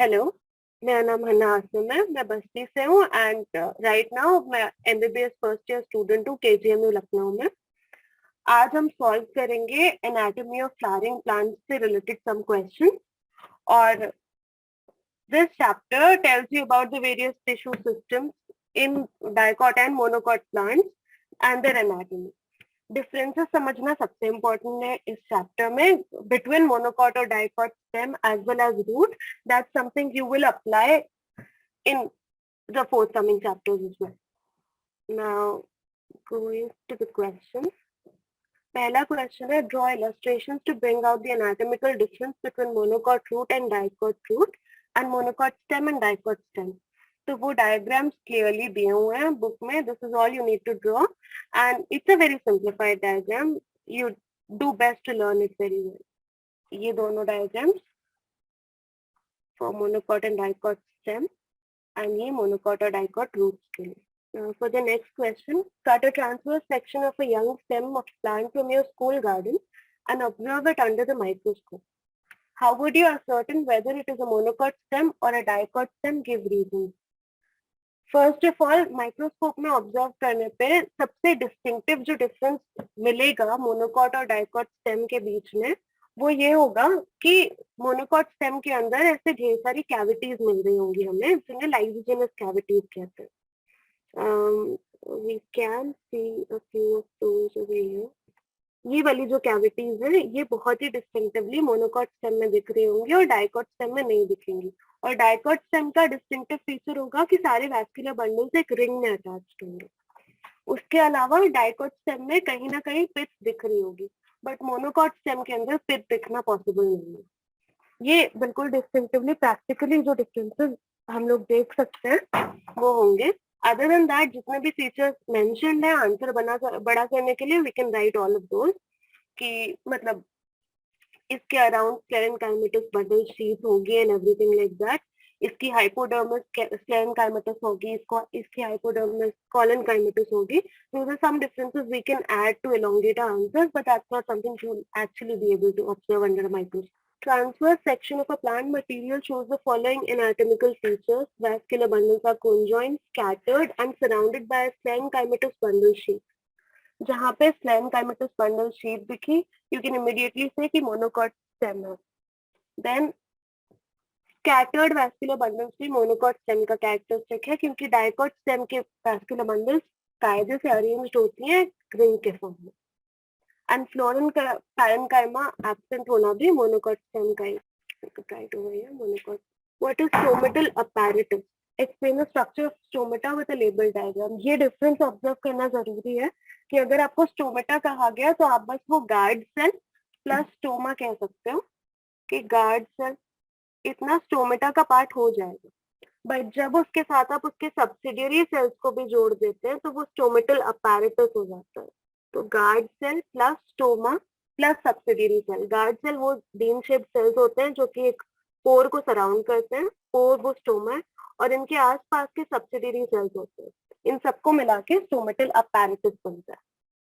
Hello, मेरा नाम हन्ना आसिम है। मैं बस्ती से हूँ एंड राइट नाउ मैं एमबीबीएस फर्स्ट ईयर स्टूडेंट हूँ केजीएमयू लखनऊ में। आज हम सॉल्व करेंगे एनाटॉमी ऑफ फ्लावरिंग प्लांट्स से रिलेटेड सम क्वेश्चन। और this chapter tells you about the various tissue systems in dicot and monocot plants and their anatomy. Differences समझना सबसे important है इस चैप्टर में बिटवीन मोनोकॉट और dicot stem as well as root. That's something you will apply in the forthcoming chapters as well. Now, going to the question. पहला question है draw illustrations to bring out the anatomical difference between monocot root and dicot root and monocot stem and dicot stem. तो वो diagrams clearly दिए हुए हैं book में. This is all you need to draw and it's a very simplified diagram. You do best to learn it very well. ये दोनों diagrams for monocot and dicot stem and ये monocot और dicot roots के लिए. For the next question, cut a transverse section of a young stem of plant from your school garden and observe it under the microscope. How would you ascertain whether it is a monocot stem or a dicot stem? Give reasons. First of all microscope में observe करने पे सबसे distinctive जो difference मिलेगा monocot और dicot stem के बीच में वो ये होगा कि मोनोकॉट स्टेम के अंदर ऐसे ढेर सारी कैविटीज मिल रही होंगी हमें, जिन्हें लाइसोजेनस कैविटीज कहते हैं. We can see a few of those over here. ये वाली जो कैविटीज है ये बहुत ही डिस्टिंक्टिवली मोनोकॉट स्टेम में दिख रही होंगी और डाइकॉट स्टेम में नहीं दिखेंगी. और डाइकॉट स्टेम का डिस्टिंक्टिव फीचर होगा कि सारे वैस्कुलर बंडल्स एक रिंग में अटैच्ड होंगे. उसके अलावा डाइकॉट स्टेम में कहीं ना कहीं पिट्स दिख रही होगी, बट मोनोकॉट स्टेम के अंदर पिट दिखना पॉसिबल नहीं है. ये बिल्कुल डिस्टिंक्टिवली प्रैक्टिकली जो डिफरेंसेस हम लोग देख सकते हैं वो होंगे. अदर देन दैट जितने भी फीचर्स मेंशन्ड है आंसर बड़ा करने के लिए we can write all of those. कि मतलब इसके अराउंड स्क्लेरेनकाइमेटस बंडल शीथ होगी एंड एवरीथिंग लाइक दैट. इसकी हाइपोडर्मस स्क्लेरेनकाइमेटस होगी, इसकी हाइपोडर्मस कॉलनकाइमेटस होगी. Those are some differences we can add to elongate our answers, but that's not something you will actually be able to observe under a microscope. Transverse section of a plant material shows the following anatomical features. Vascular bundles are conjoined, scattered and surrounded by a sclerenchymatous bundle sheath. जहाँ पे sclerenchymatous bundle sheath दिखी, you can immediately say कि monocot stem है. Then scattered vascular bundles भी monocot stem का characteristic है, क्योंकि dicot stem के vascular bundles कायदे से arranged होती हैं ring के form में. And floral parenchyma absent होना भी monocot stem का ही. Right over here, monocot. What is stomatal apparatus? Explain the structure of stomata with a label diagram. ये difference observe करना जरूरी है कि अगर आपको स्टोमेटा कहा गया तो आप बस वो गार्ड सेल प्लस स्टोमा कह सकते हो कि गार्ड सेल इतना स्टोमेटा का पार्ट हो जाएगा. बट जब उसके साथ आप उसके सब्सिडियरी सेल्स को भी जोड़ देते हैं तो वो स्टोमेटल अपैरेटस हो जाता है. तो guard cell plus stoma plus subsidiary cell. Guard cell वो बीन शेप्ड सेल्स होते हैं जो कि एक पोर को सराउंड करते हैं. पोर वो स्टोमा है और इनके आसपास के सब्सिडियरी सेल्स होते हैं. इन सबको मिला के स्टोमेटल अपैरेटस बनता है.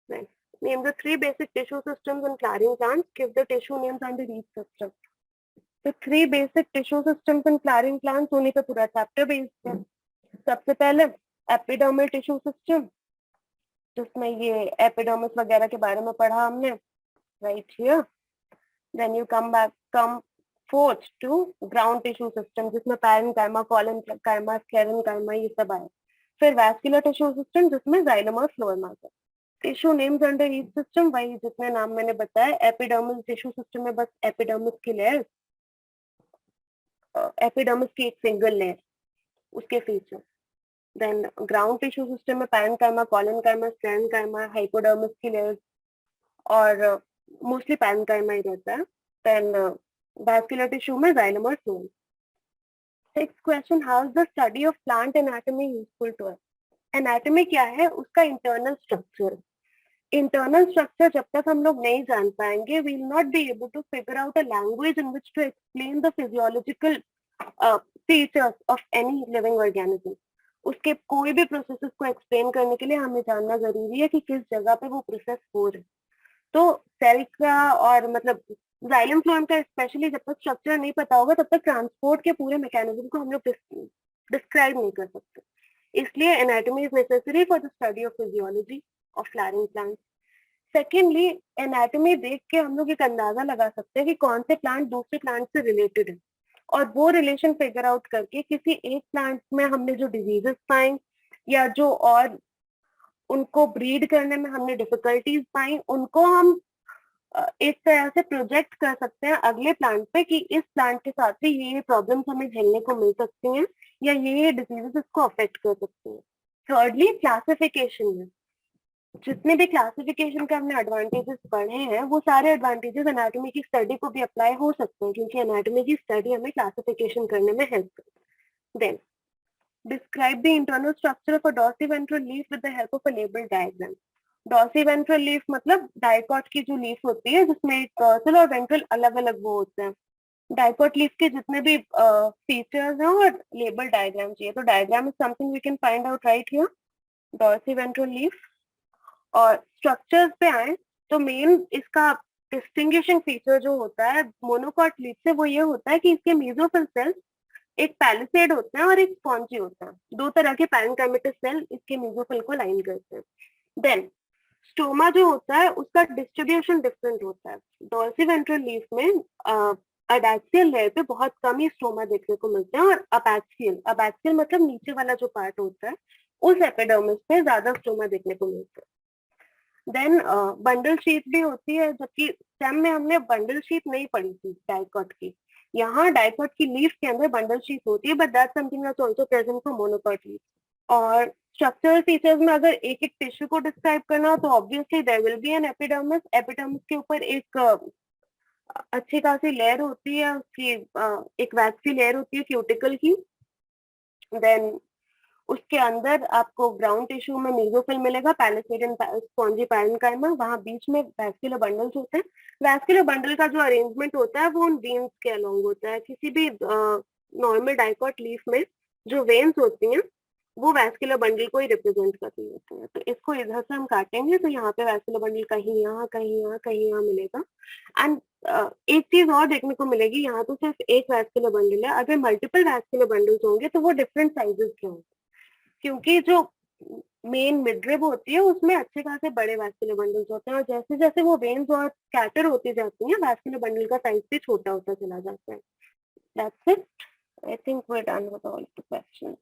Right. Name the three basic tissue systems in flowering plants. Give the tissue names under each system. The three basic tissue systems in flowering plants होने पे पूरा चैप्टर बेस्ड है. सबसे पहले एपिडर्मल टिश्यू सिस्टम, जिसमें ये एपिडर्मिस वगैरह के बारे में पढ़ा हमने. Right here. Then you come fourth to ground tissue system, जिसमें parenchyma, collenchyma, sclerenchyma ये सब आए. फिर vascular tissue system जिसमें xylem और phloem आता है. Tissue names under each system वही जितने नाम मैंने बताया. एपिडर्मल टिश्यू सिस्टम में बस एपिडर्मिस की लेयर, एपिडर्मिस की एक सिंगल लेयर, उसके feature. Then ground tissue system में पैरेन्काइमा, कॉलनकाइमा, स्क्लेरेन्काइमा, हाइपोडर्मिस की लेयर और मोस्टली पैरेन्काइमा ही रहता है. देन वैस्कुलर टिश्यू में जाइलम और phloem. Next question, how is the study of plant anatomy useful to us? Anatomy क्या है? उसका इंटरनल स्ट्रक्चर. इंटरनल स्ट्रक्चर जब तक हम लोग नहीं जान पाएंगे we will not be able to figure out a language in which to explain the physiological features of any living organism. उसके कोई भी प्रोसेसेस को एक्सप्लेन करने के लिए हमें जानना जरूरी है कि किस जगह पे वो प्रोसेस हो रहे. तो सेल का और मतलब जाइलम फ्लोएम का स्पेशली जब तक स्ट्रक्चर नहीं पता होगा तब तक ट्रांसपोर्ट के पूरे मैकेनिज्म को हम लोग डिस्क्राइब नहीं कर सकते, इसलिए anatomy is necessary for the study of physiology of flowering plant. Secondly, anatomy देख के हम लोग एक अंदाजा लगा सकते हैं कि कौन से प्लांट दूसरे प्लांट से रिलेटेड है, और वो रिलेशन फिगर आउट करके किसी एक प्लांट में हमने जो डिजीजेस पाए या जो और उनको ब्रीड करने में हमने डिफिकल्टीज पाई, उनको हम एक तरह से प्रोजेक्ट कर सकते हैं अगले प्लांट पे कि इस प्लांट के साथ भी ये प्रॉब्लम्स हमें झेलने को मिल सकती हैं या ये डिजीजेस इसको अफेक्ट कर सकती हैं। थर्डली, क्लासिफिकेशन में जितने भी क्लासिफिकेशन के हमने एडवांटेजेस पढ़े हैं वो सारे एडवांटेजेस एनाटॉमी की स्टडी को भी अप्लाई हो सकते हैं, क्योंकि एनाटॉमी की स्टडी हमें क्लासिफिकेशन करने में हेल्प करती है। Then describe the internal structure of a dorsiventral leaf with the help of a labeled diagram. Dorsiventral leaf मतलब डाइकॉट की जो लीफ होती है जिसमें डॉर्सल और वेंट्रल अलग अलग वो होते हैं। डाइकॉट लीफ के जितने भी फीचर्स हैं और लेबल डायग्राम चाहिए, तो diagram is something we can find out right here, dorsiventral leaf. और स्ट्रक्चर्स पे आए तो मेन इसका डिस्टिंग्विशिंग फीचर जो होता है मोनोकॉट लीफ से वो ये होता है कि इसके मेसोफिल सेल्स एक पैलिसेड होते हैं और एक स्पॉन्जी होता है, दो तरह के पैरेंकाइमेटस सेल इसके मेसोफिल को लाइन करते हैं। देन स्टोमा जो होता है उसका डिस्ट्रीब्यूशन डिफरेंट होता है। डॉर्सीवेंट्रल लीफ में अडैक्सियल लेयर पे बहुत कम ही स्टोमा देखने को मिलते हैं, और अबैक्सियल मतलब नीचे वाला जो पार्ट होता है उस एपिडर्मिस पे ज्यादा स्टोमा देखने को मिलता है। देन बंडल शीट भी होती है, जबकि स्टेम में हमने बंडल शीट नहीं पढ़ी थी डाइकॉट की। यहाँ डाइकॉट की लीफ के अंदर बंडल शीट होती है, but that's something that's also present for monocot leaf. और स्ट्रक्चरल फीचर्स में अगर एक एक टिश्यू को डिस्क्राइब करना हो तो obviously there will be an epidermis. Epidermis के ऊपर एक अच्छी खासी लेयर होती है उसकी, एक वैक्सी लेयर होती है क्यूटिकल की। देन उसके अंदर आपको ग्राउंड टिश्यू में मेसोफिल मिलेगा, पैलिसेडियम स्पॉन्जी पैरेन्काइमा, वहां बीच में वैस्कुलर बंडल्स होते हैं। वैस्कुलर बंडल का जो अरेंजमेंट होता है वो उन वेन्स के अलोंग होता है। किसी भी नॉर्मल डाइकॉट लीफ में जो वेन्स होती हैं वो वैस्कुलर बंडल को ही रिप्रेजेंट करती होती है। तो इसको इधर से हम काटेंगे तो यहाँ पे वैस्कुलर बंडल कहीं यहाँ कहीं यहाँ कहीं यहाँ मिलेगा। एंड एक चीज और देखने को मिलेगी, यहाँ तो सिर्फ एक वैस्कुलर बंडल है, अगर मल्टीपल वैस्कुलर बंडल्स होंगे तो वो डिफरेंट साइजेस के होंगे, क्योंकि जो मेन मिडरिब होती है उसमें अच्छे खासे बड़े वैस्कुलर बंडल्स होते हैं, और जैसे जैसे वो वेन्स और स्कैटर होती जाती हैं वैस्कुलर बंडल का साइज भी छोटा होता चला जाता है। That's it, I think we are done with all the questions.